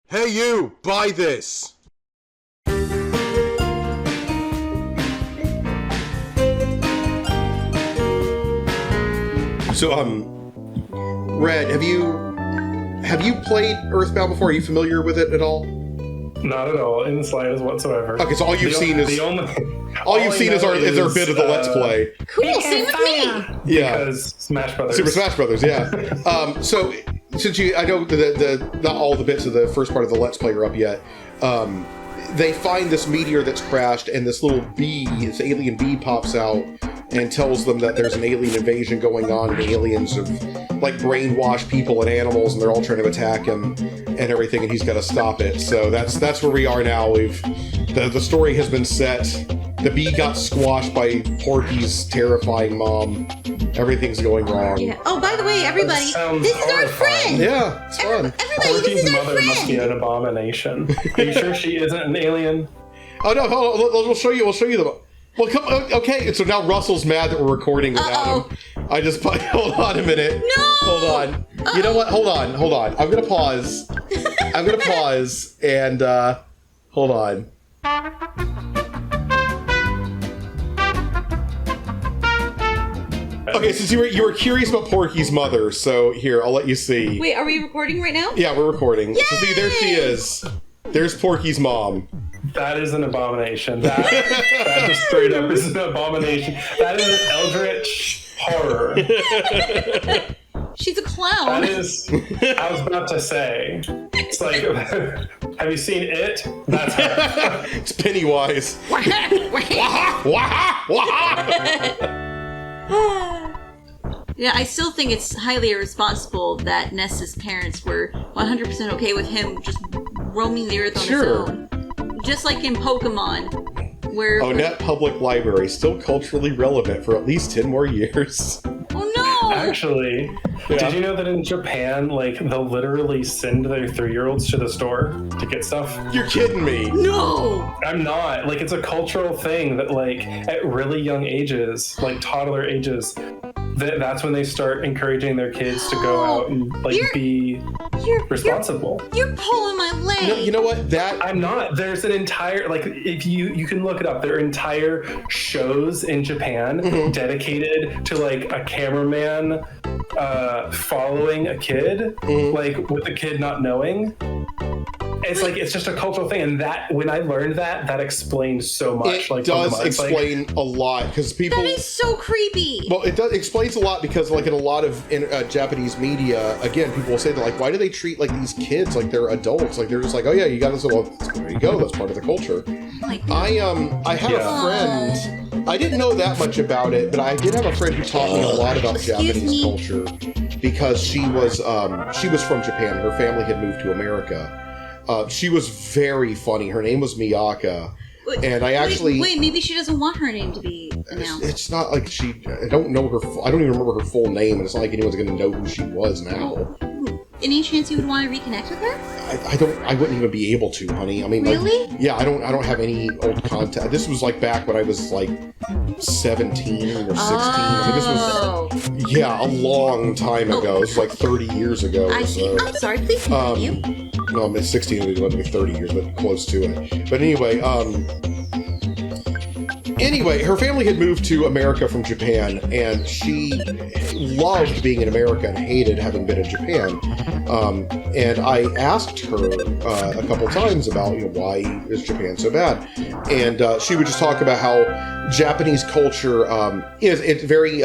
Hey you, buy this! So, Red, have you played EarthBound before? Are you familiar with it at all? Not at all, in the slightest whatsoever. Okay, so all you've seen is our bit of the Let's Play. Cool, same with me. Yeah, because Smash Brothers. Super Smash Brothers. Yeah. So since I know the not all the bits of the first part of the Let's Play are up yet. They find this meteor that's crashed, and this little bee, this alien bee, pops out and tells them that there's an alien invasion going on, and the aliens have like brainwashed people and animals, and they're all trying to attack him and everything, and he's got to stop it. So that's where we are now. The story has been set. The bee got squashed by Porky's terrifying mom. Everything's going wrong. Yeah. Oh, by the way, everybody, this is our friend. Yeah, it's fun. Everybody, Porky's this is our mother friend. must be an abomination. Are you sure she isn't an alien? Oh no, hold on, we'll show you the... Well, come. Okay, so now Russell's mad that we're recording without him. I just... Hold on a minute. No! Hold on. You know what? Hold on. I'm gonna pause. And, hold on. Okay, since you were curious about Porky's mother, so here, I'll let you see. Wait, are we recording right now? Yeah, we're recording. Yay! So see, there she is. There's Porky's mom. That is an abomination. That just straight up is an abomination. That is an eldritch horror. She's a clown. That is... I was about to say. It's like... Have you seen It? That's her. It's Pennywise. Yeah, I still think it's highly irresponsible that Ness's parents were 100% okay with him just roaming the earth on his own. Just like in Pokemon, where... Net Public Library, still culturally relevant for at least 10 more years. Oh no! Actually, did you know that in Japan, like, they'll literally send their 3-year-olds to the store to get stuff? You're kidding me. No! I'm not. Like, it's a cultural thing that, like, at really young ages, like toddler ages, that's when they start encouraging their kids to go out and, like, be responsible. You're pulling my leg. No, you know what? I'm not. There's an entire, like, if you can look it up, there are entire shows in Japan dedicated to, like, a cameraman following a kid, like, with the kid not knowing. It's like, it's just a cultural thing, and that, when I learned that explains so much. It does explain a lot, because people... That is so creepy! Well, it explains a lot, because, like, in a lot of Japanese media, again, people will say that, like, why do they treat, like, these kids like they're adults? Like, they're just like, oh yeah, you got this, well, there you go, that's part of the culture. I had a friend, I didn't know that much about it, but I did have a friend who taught me a lot about Japanese culture, because she was from Japan. Her family had moved to America. She was very funny. Her name was Miyaka. And I actually... Wait, maybe she doesn't want her name to be announced. It's not like I don't know her... I don't even remember her full name, and it's not like anyone's going to know who she was now. Any chance you would want to reconnect with her? I wouldn't even be able to, honey. I mean, really? Like, yeah, I don't have any old contact. This was like back when I was like 17 or 16. I mean, this was, a long time ago. It was like 30 years ago. I see. I'm sorry, please continue. No, I'm at 16, it was like 30 years, but close to it. But anyway, her family had moved to America from Japan, and she loved being in America and hated having been in Japan. And I asked her a couple times about, why is Japan so bad? And she would just talk about how Japanese culture it's very...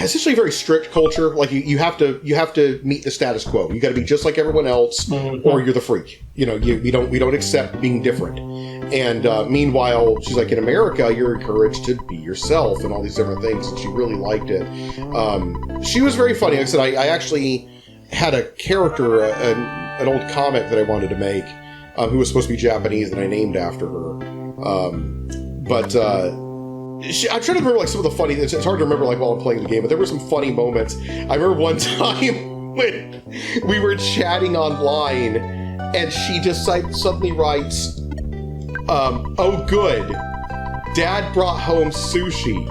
essentially a very strict culture. Like you have to meet the status quo. You got to be just like everyone else, or you're the freak. We don't accept being different. And meanwhile, she's like, in America, you're encouraged to be yourself and all these different things. And she really liked it. She was very funny. Like I said, I actually had a character, an old comic that I wanted to make, who was supposed to be Japanese, and I named after her. I try to remember like some of the funny. It's hard to remember like while I'm playing the game, but there were some funny moments. I remember one time when we were chatting online, and she just suddenly writes, "Oh, good, Dad brought home sushi,"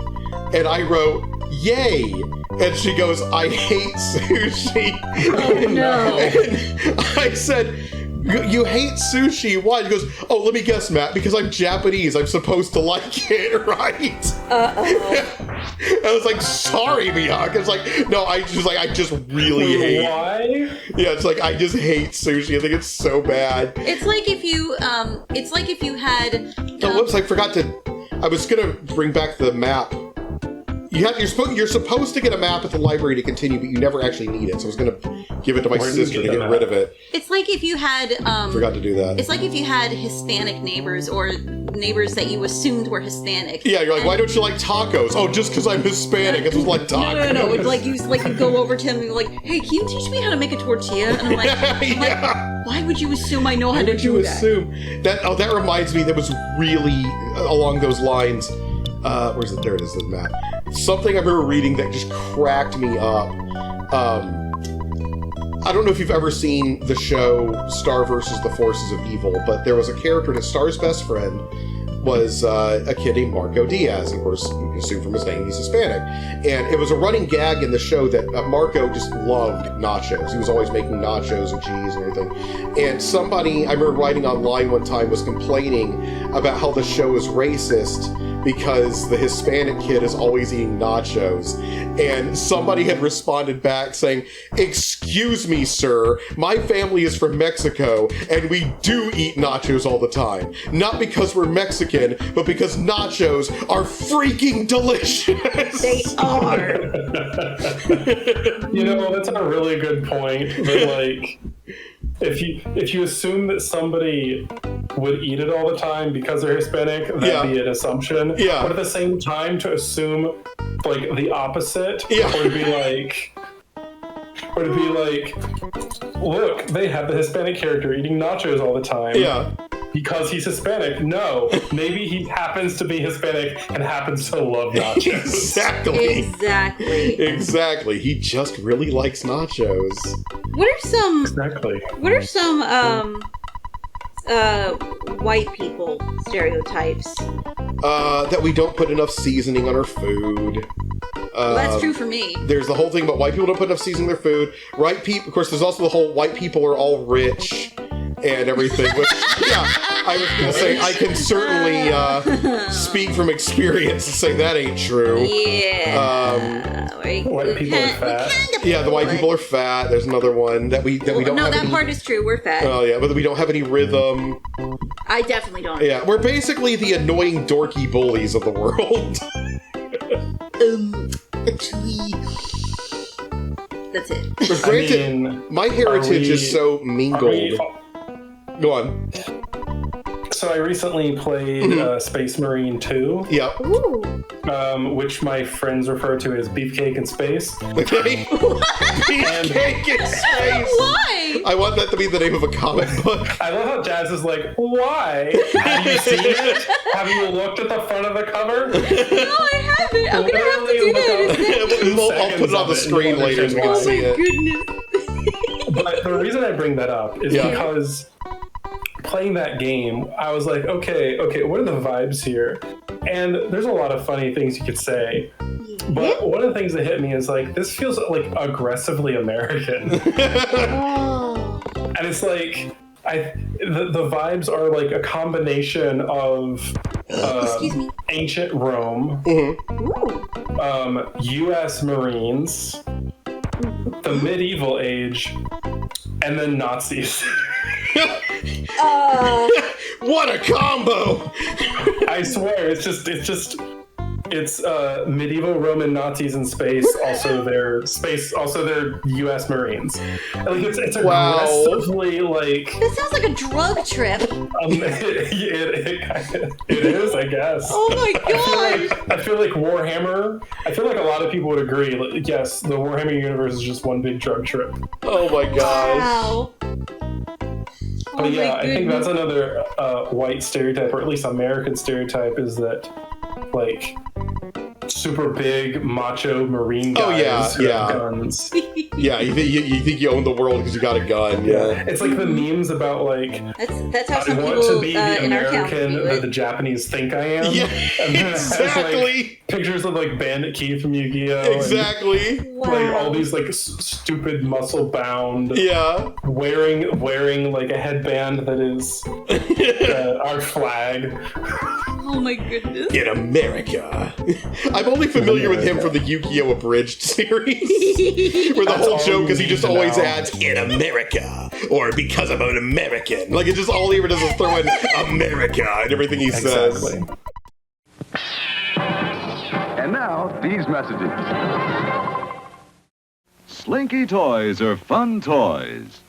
and I wrote, yay. And she goes, I hate sushi. Oh, no. And I said, you hate sushi? Why? He goes, oh, let me guess, Matt, because I'm Japanese. I'm supposed to like it, right? Uh-oh. I was like, sorry, Miyake. I was like, no, I just really hate. Why? Yeah, it's like, I just hate sushi. I think it's so bad. It's like if you had. Oh, whoops! I forgot to. I was gonna bring back the map. You're supposed to get a map at the library to continue, but you never actually need it. So I was gonna give it to my sister to get rid of it. It's like if you had. Forgot to do that. It's like if you had Hispanic neighbors or neighbors that you assumed were Hispanic. Yeah, you're like, why don't you like tacos? Oh, just because I'm Hispanic, it's just like tacos. No. It's like you go over to him and you're like, hey, can you teach me how to make a tortilla? And I'm like, yeah. why would you assume I know how to do that? Why would you assume that? Oh, that reminds me. That was really along those lines. Where's it? There it is. The map. Something I remember reading that just cracked me up. I don't know if you've ever seen the show Star versus the Forces of Evil, but there was a character that Star's best friend was a kid named Marco Diaz. And of course, you can assume from his name he's Hispanic. And it was a running gag in the show that Marco just loved nachos. He was always making nachos and cheese and everything. And somebody, I remember writing online one time, was complaining about how the show is racist because the Hispanic kid is always eating nachos. And somebody had responded back saying, excuse me, sir, my family is from Mexico, and we do eat nachos all the time. Not because we're Mexican, but because nachos are freaking delicious. They are. You know, that's a really good point. But like, if you assume that somebody would eat it all the time because they're Hispanic, that'd be an assumption. Yeah. But at the same time, to assume like the opposite, or to be like, look, they have the Hispanic character eating nachos all the time. Yeah. Because he's Hispanic. No, maybe he happens to be Hispanic and happens to love nachos. Exactly. He just really likes nachos. What are some white people stereotypes? That we don't put enough seasoning on our food. Well, that's true for me. There's the whole thing about white people don't put enough seasoning on their food. Right people, of course, there's also the whole white people are all rich and everything. Which, yeah, I was going to say, I can certainly speak from experience and say that ain't true. Yeah. White people are fat. Yeah, the white people are fat. There's another one that we don't have. No, that any, part is true. We're fat. Oh, yeah, but we don't have any rhythm. I definitely don't. Yeah, we're basically the annoying dorky bullies of the world. Actually, that's it. But granted, my heritage is so mingled. Go on. So I recently played Space Marine 2. Yep. Which my friends refer to as Beefcake in Space. Okay. Beefcake in Space. Why? I want that to be the name of a comic book. I love how Jazz is like, why? Have you seen it? Have you looked at the front of the cover? No, I haven't. I'm going to have to do that. I'll put it on the screen later so we can see it. Goodness. But the reason I bring that up is because playing that game, I was like, okay, what are the vibes here? And there's a lot of funny things you could say. But one of the things that hit me is like, this feels like aggressively American. And it's like, the vibes are like a combination of ancient Rome, U.S. Marines, the medieval age, and then Nazis. What a combo! I swear, it's medieval Roman Nazis in space, also their U.S. Marines. Like it's aggressively like. That sounds like a drug trip. It is, I guess. Oh my god! I feel like Warhammer. I feel like a lot of people would agree. Like, yes, the Warhammer universe is just one big drug trip. Oh my gosh! Wow. But yeah, I think that's another white stereotype, or at least American stereotype, is that like super big macho marine guys who have guns. Yeah, you think you own the world because you got a gun. Yeah, it's like the memes about like that's how some I want people to be the in our town American do that it. the Japanese think I am. Yeah, and then exactly. It has, like, pictures of like Bandit Keith from Yu-Gi-Oh. Exactly. And, like all these like stupid muscle bound. Yeah. Wearing like a headband that is our flag. Oh my goodness. In America. I'm only familiar with him from the Yu-Gi-Oh! Abridged series. Where the whole joke is he just always adds, in America. Or because I'm an American. Like, it's just all he ever does is throw in America and everything he says. And now, these messages. Slinky toys are fun toys.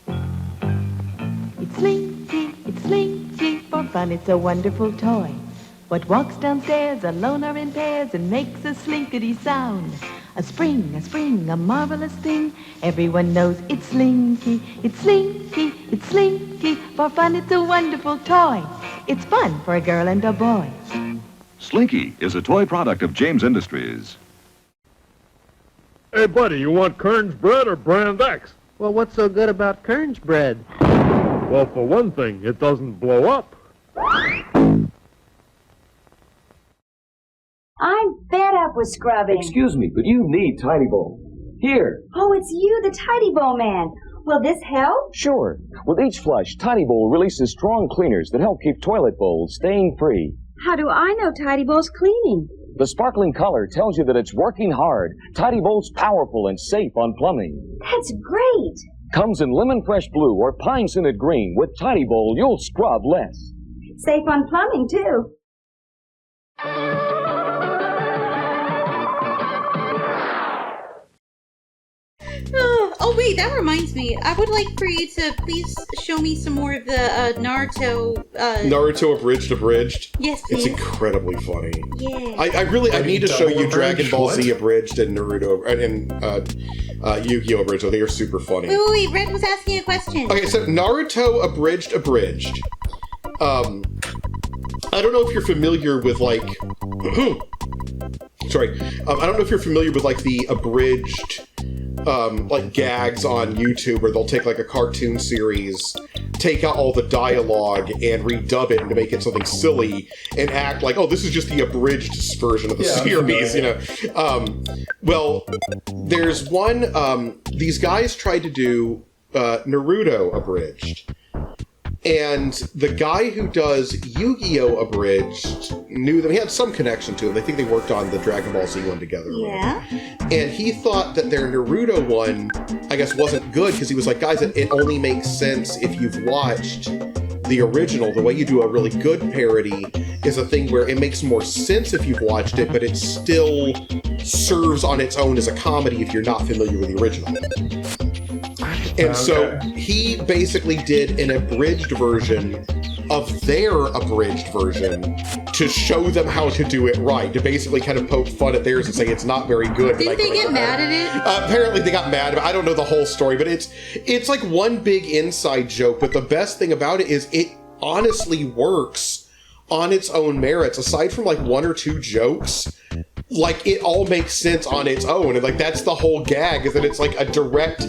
It's Slinky, for fun it's a wonderful toy. What walks downstairs alone or in pairs and makes a slinkity sound. A spring, a marvelous thing. Everyone knows it's Slinky, it's Slinky, it's Slinky. For fun it's a wonderful toy. It's fun for a girl and a boy. Slinky is a toy product of James Industries. Hey, buddy, you want Kern's bread or Brand X? Well, what's so good about Kern's bread? Well, for one thing, it doesn't blow up. I'm fed up with scrubbing. Excuse me, but you need Ty-D-Bol. Here. Oh, it's you, the Ty-D-Bol man. Will this help? Sure. With each flush, Ty-D-Bol releases strong cleaners that help keep toilet bowls stain-free. How do I know Ty-D-Bol's cleaning? The sparkling color tells you that it's working hard. Ty-D-Bol's powerful and safe on plumbing. That's great. Comes in lemon fresh blue or pine scented green. With Ty-D-Bol, you'll scrub less. Safe on plumbing, too. Oh wait, that reminds me. I would like for you to please show me some more of the Naruto. Naruto Abridged. Yes, please. It's incredibly funny. Yeah. I need to show you Dragon Ball What? Z Abridged and Naruto and Yu-Gi-Oh! Abridged. They are super funny. Wait, Red was asking a question. Okay, so Naruto Abridged. I don't know if you're familiar with like. Sorry, I don't know if you're familiar with like the abridged like gags on YouTube where they'll take like a cartoon series, take out all the dialogue and redub it to make it something silly and act like, oh, this is just the abridged version of the series, you know. Well, there's one, these guys tried to do Naruto Abridged. And the guy who does Yu-Gi-Oh! Abridged knew them. He had some connection to them. I think they worked on the Dragon Ball Z one together. Yeah. And he thought that their Naruto one, I guess, wasn't good because he was like, guys, it only makes sense if you've watched the original. The way you do a really good parody is a thing where it makes more sense if you've watched it, but it still serves on its own as a comedy if you're not familiar with the original. And so he basically did an abridged version of their abridged version to show them how to do it right, to basically kind of poke fun at theirs and say it's not very good. Didn't they get mad at it? Apparently they got mad. I don't know the whole story, but it's like one big inside joke. But the best thing about it is it honestly works on its own merits. Aside from like one or two jokes, like it all makes sense on its own. And like that's the whole gag, is that it's like a direct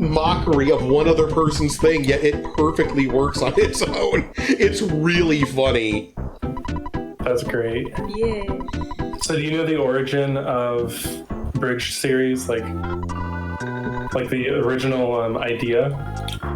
mockery of one other person's thing, yet it perfectly works on its own. It's really funny. That's great. Yeah. So do you know the origin of Bridge series, like the original idea?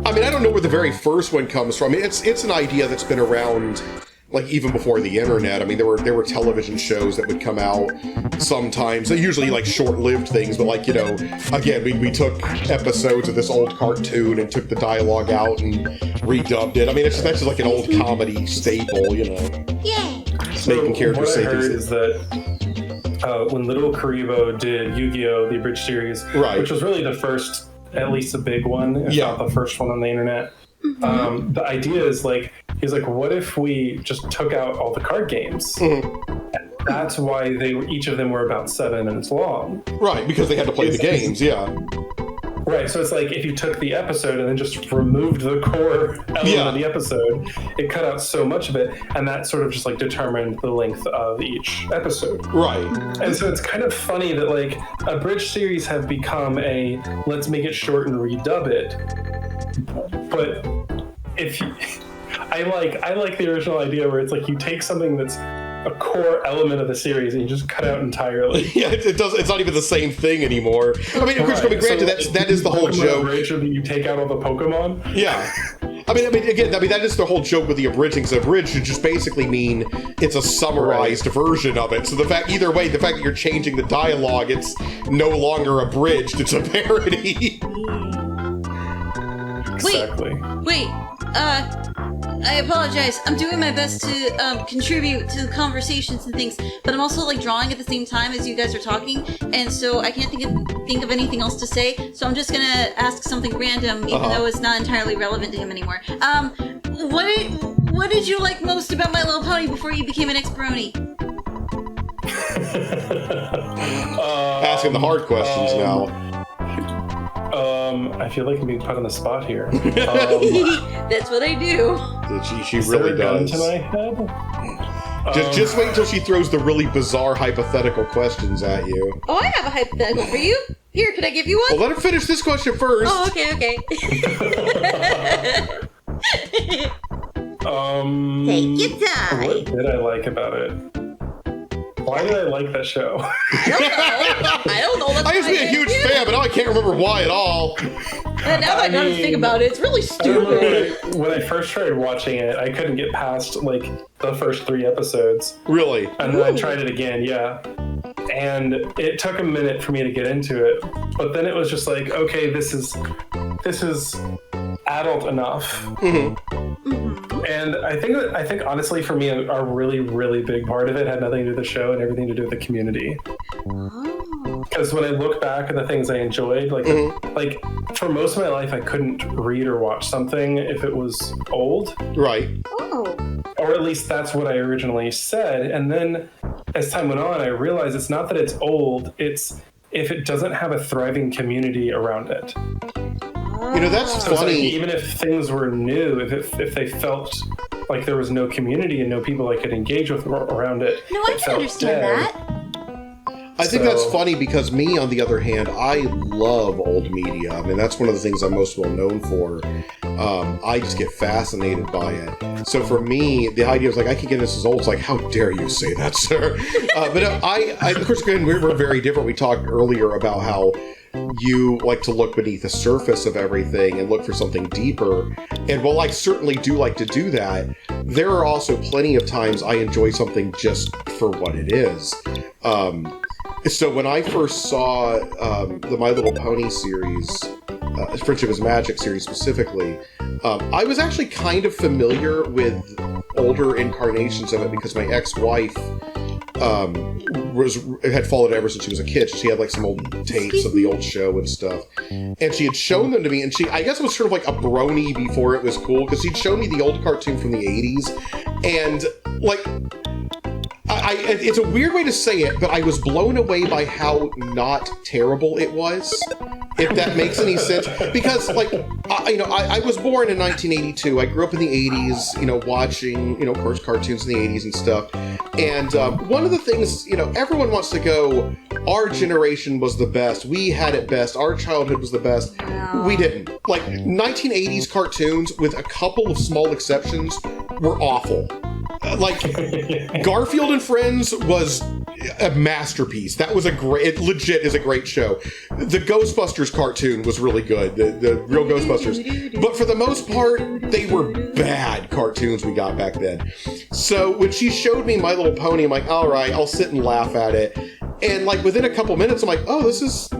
I mean, I don't know where the very first one comes from. It's an idea that's been around like even before the internet. I mean, there were television shows that would come out sometimes. They're usually like short-lived things, but like, you know, again, we took episodes of this old cartoon and took the dialogue out and redubbed it. I mean, that's just like an old comedy staple, you know. Yeah. Making characters what say I heard things. is that when Little Karibo did Yu-Gi-Oh! The Abridged series, Right. which was really the first, at least a big one, if Yeah. not the first one on the internet. Mm-hmm. The idea is like, he's like, what if we just took out all the card games? Mm-hmm. And that's why each of them were about 7 minutes long. Right, because they had to play the games, yeah. Right, so it's like if you took the episode and then just removed the core element of the episode, it cut out so much of it, and that sort of just like determined the length of each episode. Right. And so it's kind of funny that like Abridged series have become a let's make it short and redub it. But if you, I like the original idea where it's like you take something that's a core element of the series and you just cut out entirely. Yeah, it does. It's not even the same thing anymore. I mean, of course, granted, that is the whole joke. You take out all the Pokemon. Yeah. I mean, again, that is the whole joke with the abridging. So abridged should just basically mean it's a summarized version of it. So the fact that you're changing the dialogue, it's no longer abridged; it's a parody. Exactly. Wait. I apologize. I'm doing my best to contribute to the conversations and things, but I'm also like drawing at the same time as you guys are talking, and so I can't think of anything else to say. So I'm just gonna ask something random, even though it's not entirely relevant to him anymore. What did you like most about My Little Pony before you became an ex-brony? Asking the hard questions now. I feel like I'm being put on the spot here. That's what I do. She really does. To my head? Just wait until she throws the really bizarre hypothetical questions at you. Oh, I have a hypothetical for you. Here, can I give you one? Well, let her finish this question first. Oh, okay. Take your time. What did I like about it? Why did I like that show? I don't know. I used to be a huge fan, but now I can't remember why at all. And now that I gotta think about it, it's really stupid. When I first started watching it, I couldn't get past like the first 3 episodes. Really? And then I tried it again, yeah. And it took a minute for me to get into it. But then it was just like, okay, this is adult enough. And I think honestly for me a really, really big part of it had nothing to do with the show and everything to do with the community. Because when I look back at the things I enjoyed, like for most of my life I couldn't read or watch something if it was old. Right. Oh. Or at least that's what I originally said. And then as time went on, I realized it's not that it's old, it's if it doesn't have a thriving community around it. You know, that's So funny. it's like, even if things were new, if they felt like there was no community and no people I could engage with around it. No, I can understand that. I think that's funny because me, on the other hand, I love old media. I mean, that's one of the things I'm most well known for. I just get fascinated by it. So for me, the idea was like, I can get this as old. It's like, how dare you say that, sir? But of course, again, we're very different. We talked earlier about how you like to look beneath the surface of everything and look for something deeper. And while I certainly do like to do that, there are also plenty of times I enjoy something just for what it is. So when I first saw the My Little Pony series, Friendship is Magic series specifically, I was actually kind of familiar with older incarnations of it because my ex-wife had followed it ever since she was a kid. She had like some old tapes of the old show and stuff, and she had shown them to me. And I guess it was sort of like a brony before it was cool because she'd shown me the old cartoon from the 80s, and like. It's a weird way to say it, but I was blown away by how not terrible it was, if that makes any sense. Because, like, I was born in 1982. I grew up in the 80s, watching, of course, cartoons in the 80s and stuff. And one of the things, everyone wants to go, our generation was the best. We had it best. Our childhood was the best. We didn't. Like, 1980s cartoons, with a couple of small exceptions, were awful. Like, Garfield and Friends was a masterpiece. That was it legit is a great show. The Ghostbusters cartoon was really good, the real Ghostbusters. But for the most part, they were bad cartoons we got back then. So when she showed me My Little Pony, I'm like, all right, I'll sit and laugh at it. And like within a couple minutes, I'm like, oh, this is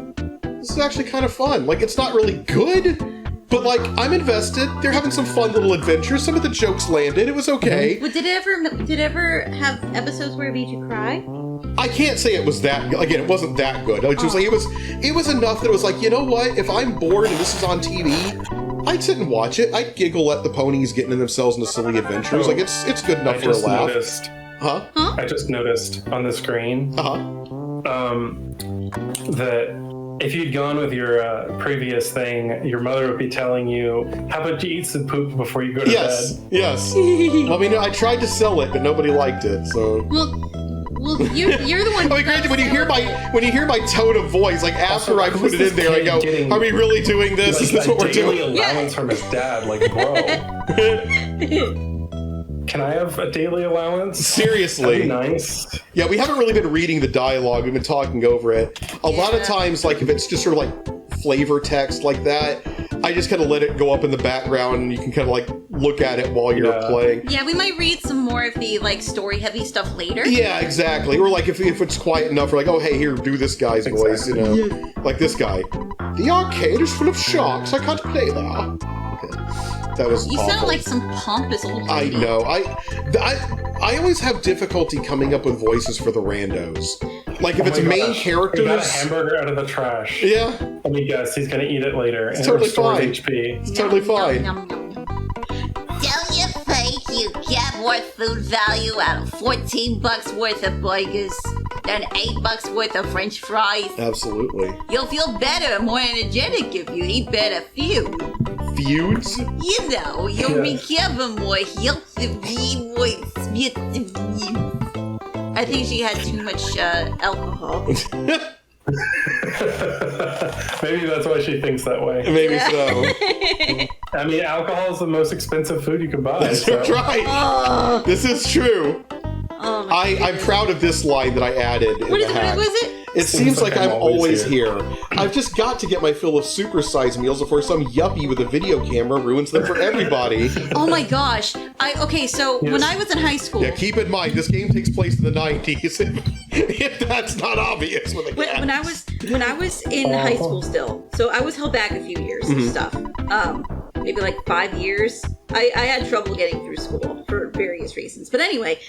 actually kind of fun. Like, it's not really good, but, like, I'm invested. They're having some fun little adventures. Some of the jokes landed. It was okay. But did it ever have episodes where it made you cry? I can't say it was that. Again, it wasn't that good. It was enough that it was like, you know what? If I'm bored and this is on TV, I'd sit and watch it. I'd giggle at the ponies getting themselves into silly adventures. Like, it's good enough for a laugh. I just noticed on the screen that if you'd gone with your previous thing, your mother would be telling you, how about you eat some poop before you go to bed? Yes. Well, I mean, I tried to sell it, but nobody liked it, so. Well, you're the one. I mean, granted, when you hear my tone of voice, like after I put it in there, I go, "Are we really doing this? Is this what we're doing?" Allowance from his dad, like, bro. Can I have a daily allowance? Seriously. That'd be nice. Yeah, we haven't really been reading the dialogue. We've been talking over it. A lot of times, like if it's just sort of like flavor text like that, I just kind of let it go up in the background, and you can kind of like look at it while you're playing. Yeah, we might read some more of the like story-heavy stuff later. Yeah, exactly. Or like if it's quiet enough, we're like, oh hey, here, do this guy's voice, you know, like this guy. The arcade is full of sharks. I can't play there. Okay. That was You awful. sound like some pompous old I lady. know. I always have difficulty coming up with voices for the randos. Like if it's main characters. He got a hamburger out of the trash. Yeah. Let me guess, he's gonna eat it later. It's and totally restore fine. HP. It's totally fine. Don't you think you get more food value out of $14 worth of burgers than $8 worth of French fries? Absolutely. You'll feel better and more energetic if you eat better food. Feuds? You know, you'll recover more healthy, more smooth. I think she had too much alcohol. Maybe that's why she thinks that way. Maybe so. I mean, alcohol is the most expensive food you can buy. That's right. Oh. This is true. Oh I'm proud of this line that I added in the hack. What was it? It seems like I'm always here. I've just got to get my fill of supersized meals before some yuppie with a video camera ruins them for everybody. Oh my gosh. Okay, so when I was in high school. Yeah, keep in mind, this game takes place in the 90s, if that's not obvious. When I was in high school still, so I was held back a few years of stuff. Maybe like 5 years. I had trouble getting through school for various reasons. But anyway,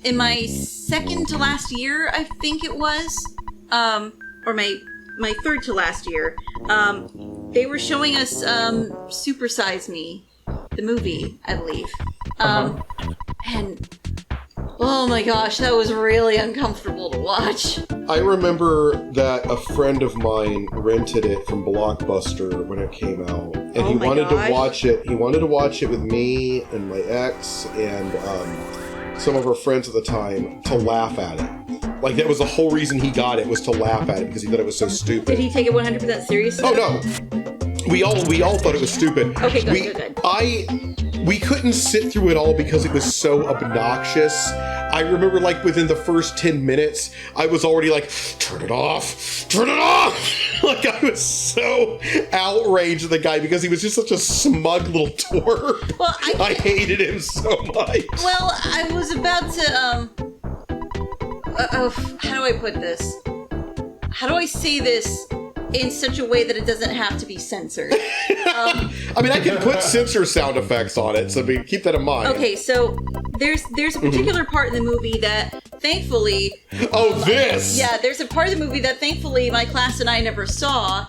in my second to last year, I think it was, or my third to last year, they were showing us Super Size Me, the movie, I believe. And oh my gosh, that was really uncomfortable to watch. I remember that a friend of mine rented it from Blockbuster when it came out, and he wanted to watch it. He wanted to watch it with me and my ex and some of our friends at the time to laugh at it. Like that was the whole reason he got it, was to laugh at it because he thought it was so stupid. Did he take it 100% seriously? Oh no, we all thought it was stupid. Okay, good. We couldn't sit through it all because it was so obnoxious. I remember like within the first 10 minutes, I was already like, turn it off. Like I was so outraged at the guy because he was just such a smug little twerp. Well, I hated him so much. Well, I was about to, how do I put this? How do I say this in such a way that it doesn't have to be censored? I mean, I can put censor sound effects on it, so keep that in mind. Okay, so there's a particular part in the movie that thankfully... there's a part of the movie that thankfully my class and I never saw.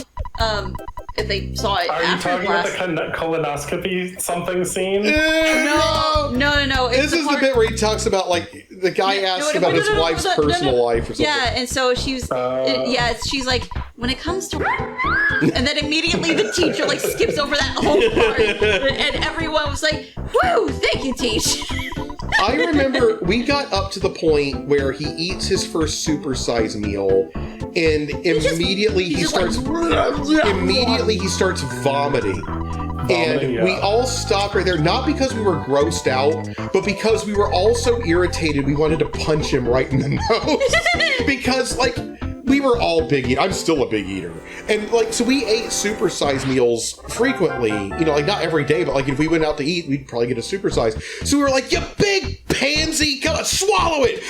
If they saw it Are you after talking class. about the colonoscopy something scene? No. This is the bit where he talks about, like, the guy asks about his wife's personal life or something. Yeah, and so she's like, when it comes to... And then immediately the teacher, like, skips over that whole part. And everyone was like, whoo, thank you, Teach. I remember we got up to the point where he eats his first supersize meal, and immediately he starts vomiting. And we all stopped right there, not because we were grossed out, but because we were all so irritated we wanted to punch him right in the nose. Because, like, we were all big eaters. I'm still a big eater. And, like, so we ate supersize meals frequently. You know, like, not every day, but, like, if we went out to eat, we'd probably get a supersize. So we were like, you big pansy, come on, swallow it,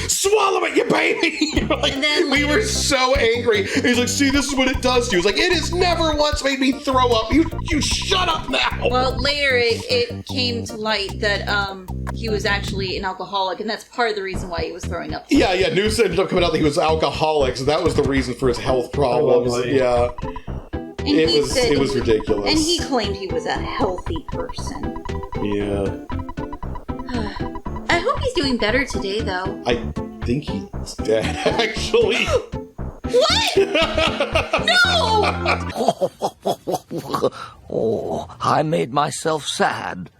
you baby. Like, and then we were so angry. And he's like, see, this is what it does to you. He's like, it has never once made me throw up. You shut up now. Well, later it came to light that he was actually an alcoholic, and that's part of the reason why he was throwing up. Yeah, news ended up coming out that he was alcoholic, so that was the reason for his health problems. Yeah. It was ridiculous. And he claimed he was a healthy person. Yeah. I hope he's doing better today, though. I think he's dead, actually. What? No! Oh, I made myself sad.